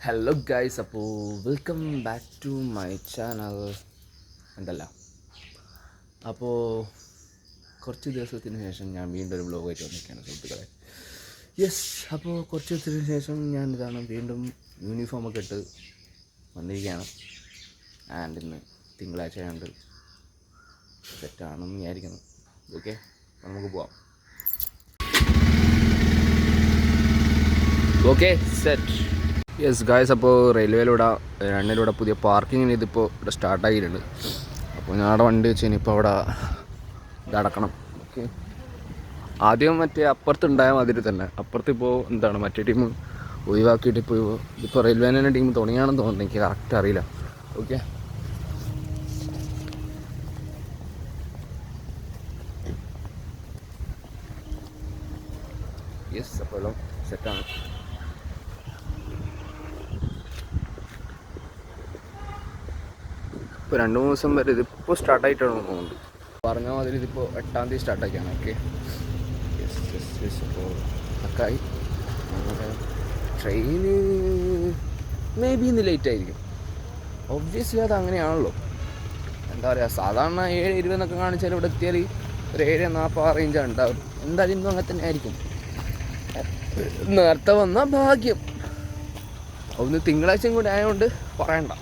Hello guys, അപ്പോൾ welcome back to my channel. എന്തല്ല അപ്പോൾ കുറച്ച് ദിവസത്തിന് ശേഷം ഞാൻ വീണ്ടും ഒരു വ്ലോഗായിട്ട് വന്നിരിക്കുകയാണ് സുഹൃത്തുക്കളെ. യെസ്, അപ്പോൾ കുറച്ച് ദിവസത്തിന് ശേഷം ഞാൻ വീണ്ടും യൂണിഫോമൊക്കെ ഇട്ട് വന്നിരിക്കുകയാണ്. ആൻഡ് ഇന്ന് തിങ്കളാഴ്ച ആയതുകൊണ്ട് സെറ്റാണെന്ന് വിചാരിക്കുന്നു. ഓക്കെ, നമുക്ക് പോവാം. Okay, set. യെസ് ഗായ്സ്, അപ്പോൾ റണ്ണിലൂടെ പുതിയ പാർക്കിങ്ങിന് ഇതിപ്പോൾ ഇവിടെ സ്റ്റാർട്ടാക്കിയിട്ടുണ്ട്. അപ്പോൾ ഞാൻ അവിടെ വണ്ടി വെച്ച് ഇനിയിപ്പോൾ അവിടെ ഇതടക്കണം. ഓക്കെ, ആദ്യം മറ്റേ അപ്പുറത്തുണ്ടായ മാതിരി തന്നെ അപ്പുറത്തിപ്പോൾ മറ്റേ ടീം ഒഴിവാക്കിയിട്ട് ഇപ്പോൾ റെയിൽവേനെ ടീം തുടങ്ങിയാണെന്ന് തോന്നുന്നു, എനിക്ക് കറക്റ്റ് അറിയില്ല. ഓക്കെ, യെസ്, അപ്പോൾ എല്ലാം സെറ്റാണ്. ഇപ്പോൾ 2-3 ദിവസം വരെ ഇതിപ്പോൾ സ്റ്റാർട്ടായിട്ടാണെന്ന് തോന്നുന്നുണ്ട്. പറഞ്ഞ മാതിരി ഇതിപ്പോൾ 8-ാം തീയതി സ്റ്റാർട്ടാക്കിയാണ്. Okay, yes yes yes. അപ്പോൾ അക്കായി ട്രെയിന് മേ ബി ഇന്ന് ലേറ്റ് ആയിരിക്കും. ഒബ്വിയസ്ലി അത് അങ്ങനെയാണല്ലോ. എന്താ പറയുക, സാധാരണ 7:20 എന്നൊക്കെ കാണിച്ചാൽ ഇവിടെ എത്തിയാൽ ഒരു 7:40 റേഞ്ചാണ് ഉണ്ടാവും. എന്തായാലും ഇന്നും അങ്ങനെ തന്നെ ആയിരിക്കും. നേരത്തെ വന്നാൽ ഭാഗ്യം. ഒന്ന് തിങ്കളാഴ്ചയും കൂടി ആയതുകൊണ്ട് പറയണ്ട.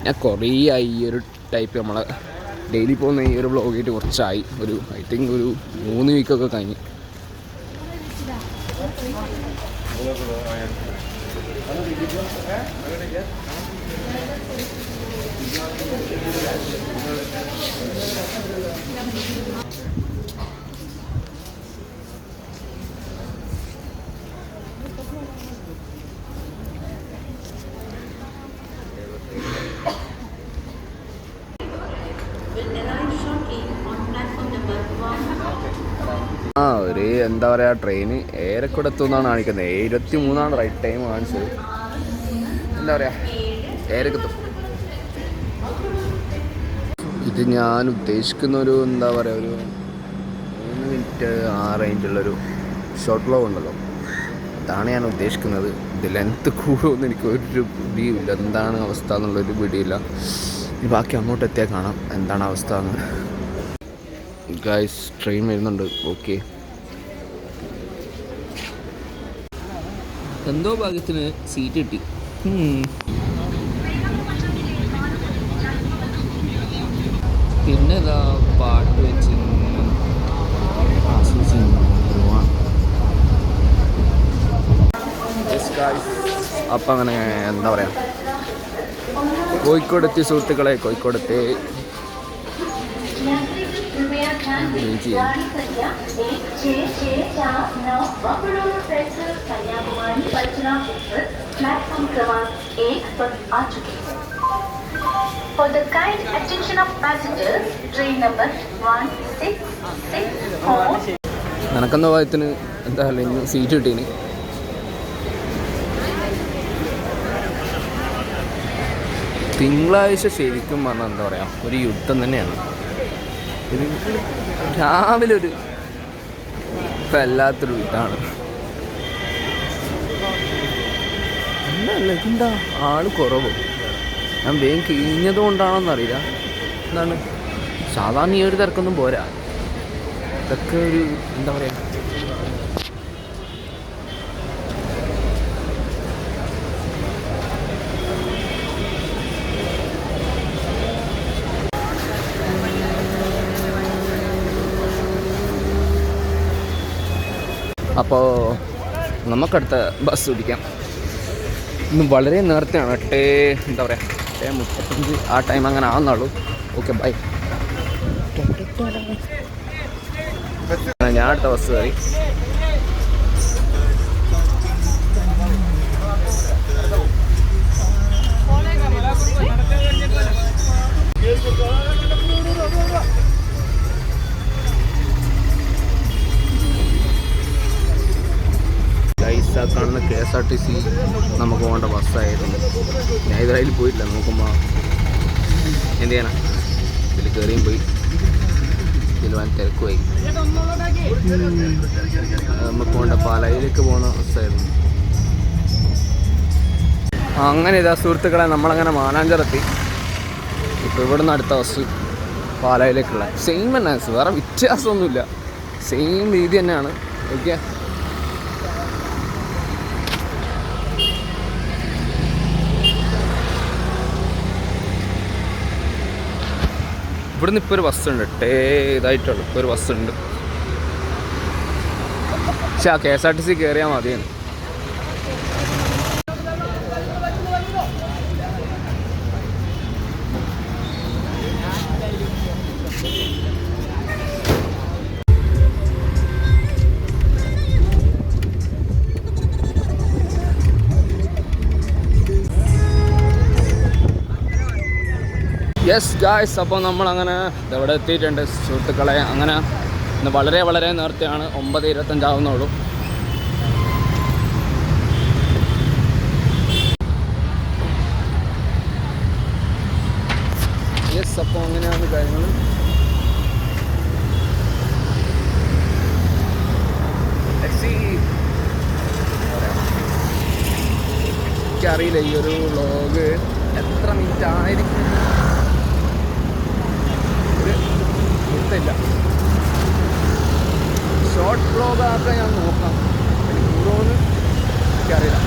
ഞാൻ കുറേ ആയി ഈ ഒരു ടൈപ്പ് നമ്മളെ ഡെയിലി പോകുന്ന ഈ ഒരു വ്ളോഗായിട്ട് കുറച്ചായി. ഐ തിങ്ക് ഒരു 3 വീക്കൊക്കെ കഴിഞ്ഞ്. ഒരു എന്താ പറയുക, ട്രെയിന് ഏറെക്കൂടെ എത്തുമെന്നാണ് കാണിക്കുന്നത്. 7:23 റൈറ്റ് ടൈം കാണിച്ചത്. എന്താ പറയുക, ഏറെക്കെത്തും. ഇത് ഞാൻ ഉദ്ദേശിക്കുന്ന ഒരു എന്താ പറയുക, ഒരു 3 മിനിറ്റ് ആ റേഞ്ചുള്ളൊരു ഷോർട്ട് വ്ലോഗ് ഉണ്ടല്ലോ, അതാണ് ഞാൻ ഉദ്ദേശിക്കുന്നത്. ഇത് ലെങ്ത്ത് കൂടുമെന്ന് എനിക്കൊരു പിടിയില്ല. എന്താണ് അവസ്ഥ എന്നുള്ളൊരു പിടിയില്ല. ബാക്കി അങ്ങോട്ട് എത്തിയാൽ കാണാം എന്താണ് അവസ്ഥ എന്ന്. ഗൈസ്, ട്രെയിൻ വരുന്നുണ്ട്. ഓക്കെ, എന്തോ ഭാഗ്യത്തിന് സീറ്റ് കിട്ടി. പിന്നെ ഇതാ പാട്ട് വെച്ച് അപ്പം അങ്ങനെ എന്താ പറയുക, കോഴിക്കോടെത്തി സുഹൃത്തുക്കളെ. കോഴിക്കോടെത്തി For the kind attention of passengers, train number 1664. നടക്കുന്ന ഭാഗത്തിന് എന്താ ഇന്ന് സീറ്റ് കിട്ടീന്. തിങ്കളാഴ്ച ശരിക്കും പറഞ്ഞാൽ എന്താ പറയുക, ഒരു യുദ്ധം തന്നെയാണ്. ഇത് രാവിലെ ഒരു വല്ലാത്തൊരു യുദ്ധമാണ്. എന്താ ആള് കുറവ്. ഞാൻ വേഗം കഴിഞ്ഞത് കൊണ്ടാണോന്നറിയില്ല. എന്താണ്, സാധാരണ ഈ ഒരു തിരക്കൊന്നും പോരാ. ഇതൊക്കെ ഒരു എന്താ പറയുക, അപ്പോൾ നമുക്കടുത്ത ബസ് പിടിക്കാം. ഇന്ന് വളരെ നേരത്തെയാണ്. 8:35 ആ ടൈം അങ്ങനെ ആവുന്നുള്ളൂ. Okay, by. ഞാൻ അടുത്ത ബസ് കയറി. കാണുന്ന KSRTC നമുക്ക് പോകേണ്ട ബസ്സായിരുന്നു. ഞാൻ ഇതിൽ പോയിട്ടില്ല. നോക്കുമ്പോൾ എന്ത് ചെയ്യാനാ, ഇതിൽ കയറിയും പോയി. ഇതിൽ വൻ തിരക്കുമായി. നമുക്ക് പോകേണ്ട പാലായിലേക്ക് പോകുന്ന അവസ്ഥയായിരുന്നു. അങ്ങനെ ഇതാ സുഹൃത്തുക്കളെ, നമ്മളങ്ങനെ മാനാഞ്ചിറത്തി. ഇപ്പോൾ ഇവിടെ നിന്ന് അടുത്ത ബസ് പാലായിലേക്കുള്ള സെയിം തന്നെ, വേറെ വ്യത്യാസമൊന്നുമില്ല, സെയിം രീതി തന്നെയാണ്. ഓക്കെ, ഇവിടുന്ന് ഇപ്പോൾ ഒരു ബസ്സുണ്ട്, ഇതായിട്ടുള്ളൂ. ഇപ്പോൾ ഒരു ബസ്സുണ്ട്, പക്ഷെ ആ KSRTC കയറിയാൽ മതിയാണ്. യെസ് ഗായ്സ്, അപ്പോൾ നമ്മളങ്ങനെ ഇവിടെ എത്തിയിട്ടുണ്ട് സുഹൃത്തുക്കളെ. അങ്ങനെ ഇന്ന് വളരെ വളരെ നേരത്തെയാണ്, 9:25 ആവുന്നുള്ളൂ. യെസ്, അപ്പോൾ അങ്ങനെയാണ് കാര്യങ്ങൾ. എനിക്കറിയില്ല ഈ ഒരു വ്ളോഗ് എത്ര മിനിറ്റ് ആയിരിക്കും, ഇല്ല ഷോർട്ട് വ്ളോഗ് ആക്കാൻ ഞാൻ നോക്കാം. എനിക്ക് കൂടുതൽ എനിക്കറിയില്ല.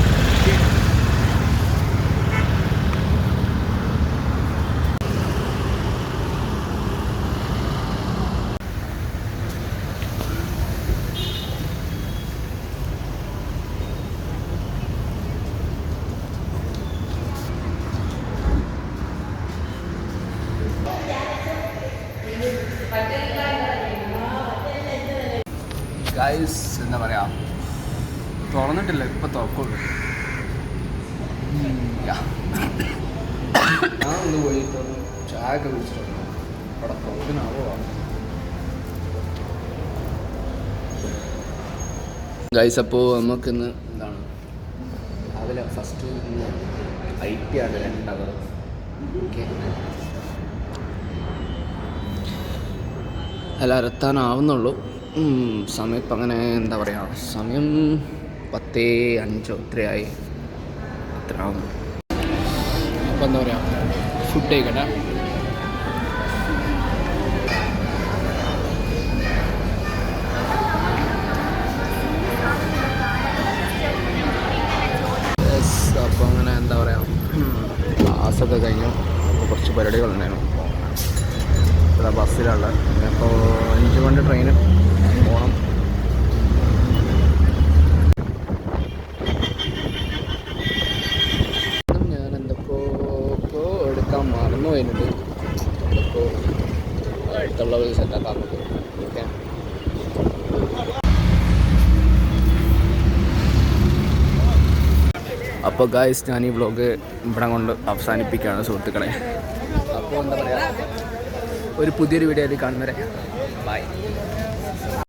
ഗൈസ്, എന്താ പറയുക, തുറന്നിട്ടില്ല, ഇപ്പം തുറക്കുള്ളൂ. ഞാൻ ഒന്ന് പോയിട്ട് ചായ ഒക്കെ കുടിച്ചിട്ടുണ്ട്. അവിടെ തുറക്കിനാവോ ഗൈസ്. അപ്പോൾ നമുക്കിന്ന് എന്താണ് രാവിലെ ഫസ്റ്റ് IT ആണ് 2 അവർ. ഓക്കെ, എല്ലാവരും എത്താനാവുന്നുള്ളൂ. സമയം ഇപ്പം അങ്ങനെ എന്താ പറയുക, സമയം 10:05 ഇത്രയായി, ഇത്ര ആവുന്നു. അപ്പോൾ എന്താ പറയുക, ഫുഡ് കഴിക്കട്ടെ. അപ്പോൾ അങ്ങനെ എന്താ പറയുക, ക്ലാസ്സൊക്കെ കഴിഞ്ഞു. അപ്പോൾ കുറച്ച് പരിപാടികളുണ്ടായിരുന്നു. ബസ്സിലുള്ള അപ്പോൾ 5 മണി ട്രെയിന് പോകണം. ഞാൻ എന്തൊക്കെയോ എടുക്കാൻ മറന്നു പോയിട്ടുണ്ട്. എന്തൊക്കെയോ അടുത്തുള്ളത് സെറ്റാക്കാൻ പറ്റും. ഓക്കെ, അപ്പോൾ ഗായ്സ്, ഞാൻ ഈ വ്ളോഗ് ഇവിടെ കൊണ്ട് അവസാനിപ്പിക്കുകയാണ് സുഹൃത്തുക്കളെ. അപ്പോൾ എന്താ പറയുക, ഒരു പുതിയൊരു വീഡിയോയിൽ കാണുന്നവരെ ബൈ.